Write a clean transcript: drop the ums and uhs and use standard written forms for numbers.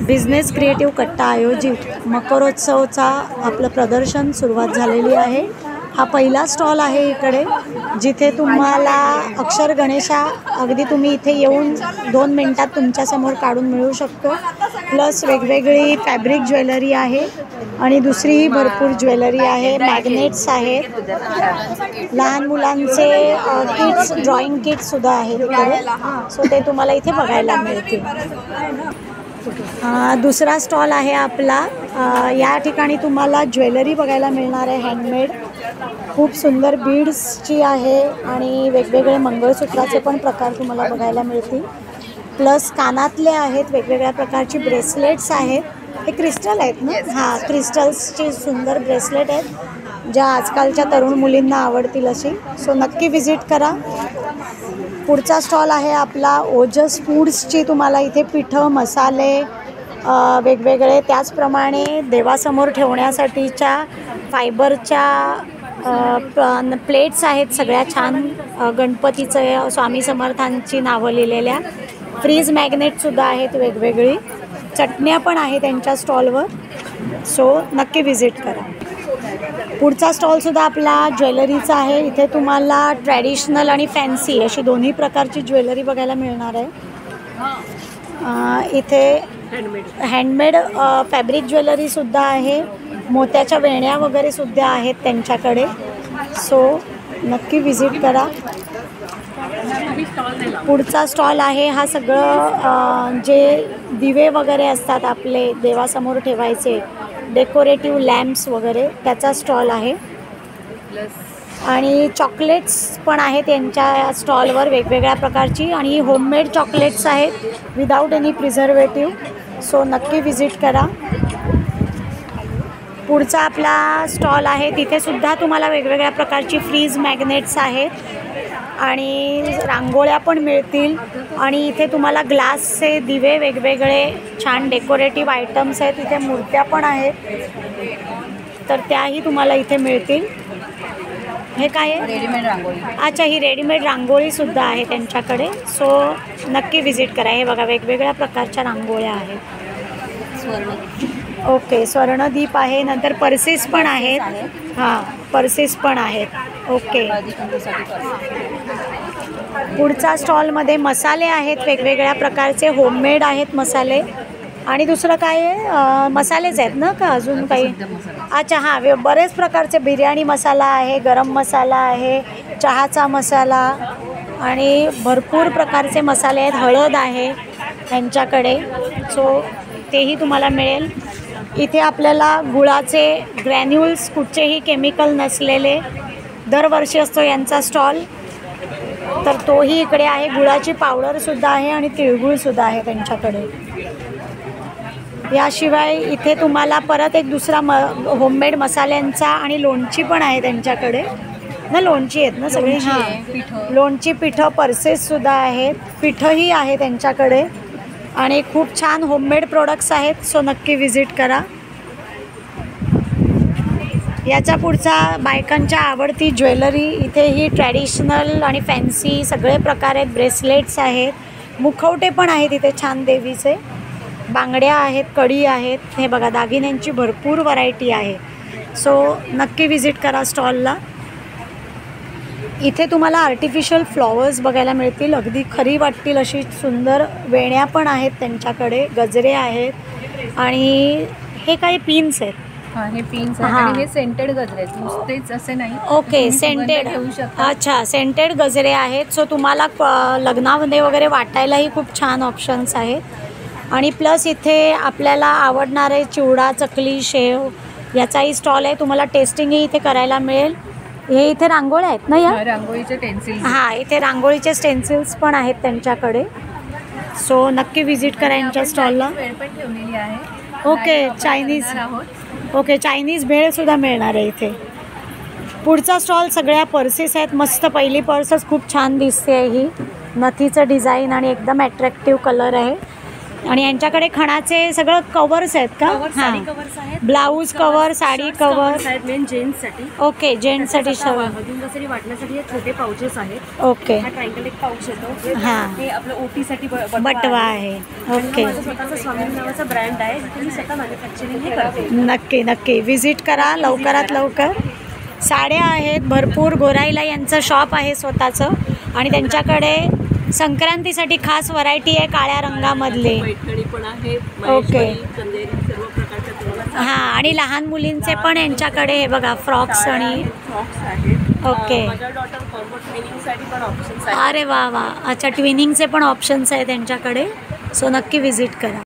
Business creative कट्टा आयोजित मकरोत्सवचा आपलं प्रदर्शन सुरुवात झालेली आहे। हा पहिला स्टॉल आहे इकडे, जिथे तुम्हाला अक्षर गणेशा अगदी तुम्ही इथे येऊन 2 मिनिटात तुमच्यासमोर काढून मिळू शकतो। प्लस वेगवेगळी फॅब्रिक ज्वेलरी आहे आणि दुसरीही भरपूर ज्वेलरी आहे, मॅग्नेट्स आहेत, लहान मुलांचे किड्स ड्रॉइंग किट्ससुद्धा आहेत इकडे, सो ते तुम्हाला इथे बघायला मिळतील। दुसरा स्टॉल आहे आपला। या ठिकाणी तुम्हाला ज्वेलरी बघायला मिळणार आहे, हँडमेड खूप सुंदर बीड्सची आहे आणि वेगवेगळे मंगळसूत्राचे पण प्रकार तुम्हाला बघायला मिळतील। प्लस कानातले आहेत, वेगवेगळ्या प्रकारची ब्रेसलेट्स आहेत, हे क्रिस्टल आहेत ना, हां क्रिस्टल्सची सुंदर ब्रेसलेट आहेत ज्या आजकालच्या तरुण मुलींना आवडतील अशी, सो नक्की विजिट करा। पुढचा स्टॉल आहे आपला ओजस फूड्सची। तुम्हाला इथे पिठं मसाले वेगवेगळे, त्याचप्रमाणे देवासमोर ठेवण्यासाठीच्या फायबरच्या प्लेट्स आहेत सगळ्या छान, गणपतीचं स्वामी समर्थांची नावं लिहिलेल्या, फ्रीज मॅग्नेटसुद्धा आहेत वेगवेगळी, चटण्या पण आहे त्यांच्या स्टॉलवर, सो नक्की विजिट करा। पुढचा स्टॉलसुद्धा आपला ज्वेलरीचा आहे। इथे तुम्हाला ट्रॅडिशनल आणि फॅन्सी अशी दोन्ही प्रकारची ज्वेलरी बघायला मिळणार आहे। इथे हँडमेड फॅब्रिक ज्वेलरीसुद्धा आहे, मोत्याच्या वेण्या वगैरे सुद्धा आहेत त्यांच्याकडे, सो नक्की विजिट करा। पुढचा स्टॉल आहे हा सगळं जे दिवे वगैरे असतात आपले देवासमोर ठेवायचे, डेकोरेटिव्ह लॅम्प्स वगैरे, त्याचा स्टॉल आहे। आणि चॉकलेट्स पण आहेत यांच्या स्टॉलवर वेगवेगळ्या प्रकारची, आणि होममेड चॉकलेट्स आहेत विदाऊट एनी प्रिझर्वेटिव्ह, सो नक्की विजिट करा। पुढचा आपला स्टॉल आहे, तिथे सुद्धा तुम्हाला वेगवेगळ्या प्रकारची फ्रीज मॅग्नेट्स आहेत आणि रांगोळ्या पण मिळतील, आणि इथे तुम्हाला ग्लासचे दिवे वेगवेगळे छान डेकोरेटिव्ह आयटम्स आहेत, इथे मूर्त्या पण आहेत, तर त्याही तुम्हाला इथे मिळतील। हे काय आहे? रेडीमेड रांगोळी। अच्छा, ही रेडीमेड रांगोळीसुद्धा आहे त्यांच्याकडे, सो नक्की विजिट करा। हे बघा वेगवेगळ्या प्रकारच्या रांगोळ्या आहेत, ओके, स्वर्णदीप आहे, नंतर पर्सेस पण आहेत, हां पर्सेस पण आहेत, ओके। पुढचा स्टॉलमध्ये मसाले आहेत वेगवेगळ्या प्रकारचे, होममेड आहेत मसाले, आणि दुसरं काय आहे, मसालेच आहेत ना का अजून काही? अच्छा हां, बरेच प्रकारचे बिर्याणी मसाला आहे, गरम मसाला आहे, चहाचा मसाला, आणि भरपूर प्रकारचे मसाले आहेत, हळद आहे त्यांच्याकडे, सो तेही तुम्हाला मिळेल। इथे आपल्याला गुळाचे ग्रॅन्युल्स, कुठचेही केमिकल नसलेले, दरवर्षी असतो यांचा स्टॉल, तर तोही इकडे आहे। गुळाची पावडरसुद्धा आहे आणि तिळगुळसुद्धा आहे त्यांच्याकडे। याशिवाय इथे तुम्हाला परत एक दुसरा होममेड मसाल्यांचा आणि लोणची पण आहे त्यांच्याकडे ना, लोणची आहेत ना सगळी, हां लोणची, पिठं, पर्सेससुद्धा आहेत, पिठंही आहे त्यांच्याकडे, आणि खूप छान होममेड प्रोडक्ट्स आहेत, सो नक्की विजिट करा। याच्या पुढचा बायकांच्या आवडती ज्वेलरी, इथे ही ट्रॅडिशनल आणि फॅन्सी सगळे प्रकार आहेत, ब्रेसलेट्स आहेत, मुखवटे पण आहेत इथे छान देवीचे, बांगड्या आहेत, कडी आहेत, हे बघा दागिन्यांची भरपूर व्हरायटी आहे, सो नक्की विजिट करा स्टॉलला। इथे तुम्हाला आर्टिफिशियल फ्लॉवर्स बघायला मिळतील, अगदी खरी वाटतील अशी सुंदर वेण्या पण आहेत त्यांच्याकडे, गजरे आहेत, आणि हे काही पिन्स आहेत, हां हे पिन्स आहेत, आणि हे सेंटेड गजरे आहेत, नुसतेच असे नाही, ओके सेंटेड, अच्छा सेंटेड गजरे आहेत, सो तुम्हाला लग्नामध्ये वगैरे वाटायलाही खूप छान ऑप्शन्स आहेत। आणि प्लस इथे आपल्याला आवडणारे चिवडा, चकली, शेव याचाही स्टॉल आहे, तुम्हाला टेस्टिंगही इथे करायला मिळेल। हे इथे रांगोळ्या आहेत ना, या रांगोळीचे टेन्सिल्स, हां इथे रांगोळीचे स्टेन्सिल्स पण आहेत त्यांच्याकडे, सो नक्की विजिट करा यांच्या स्टॉलला। ठेवलेली आहे, ओके चायनीज, ओके चायनीज भेळसुद्धा मिळणार आहे इथे। पुढचा स्टॉल सगळ्या पर्सेस आहेत, मस्त पहिली पर्सच खूप छान दिसते, ही नथीचं डिझाईन आणि एकदम ॲट्रॅक्टिव्ह कलर आहे, आणि यांच्याकडे खणाचे सगळं कवर्स आहेत का? साडी कवर्स आहेत, ब्लाऊज कवर, साडी कवर. आहेत मेन जेंट्ससाठी. ओके, जेंट्ससाठी सगळं. अधूनमधून वाटण्यासाठी हे छोटे पाउचेस आहेत. ओके. हा ट्रायंगल एक पाऊच येतो. हां. हे आपलं ओटीसाठी बटवा आहे. ओके. माझा स्वतःचा स्वामी नावाचा ब्रँड आहे, जिथे मी स्वतः मॅन्युफॅक्चरिंग हे करते. नक्की नक्की विजिट करा लवकरात लवकर. साड्या आहेत भरपूर. गोराईला यांचं शॉप आहे स्वतःचं आणि त्यांच्याकडे संक्रांतीसाठी खास व्हरायटी आहे काळ्या रंगामधले. पण आहे. ओके. सर्व प्रकारच्या हां, आणि लहान मुलींचे पण यांच्याकडे हे बघा फ्रॉक्स आणि फ्रॉक्स आहेत. ओके. माझ्या डॉटर कॉम्बो ट्रेनिंगसाठी पण ऑप्शन्स आहेत. अरे वा वा. अच्छा, ट्विनिंगचे पण ऑप्शन्स आहेत त्यांच्याकडे. सो नक्की विजिट करा.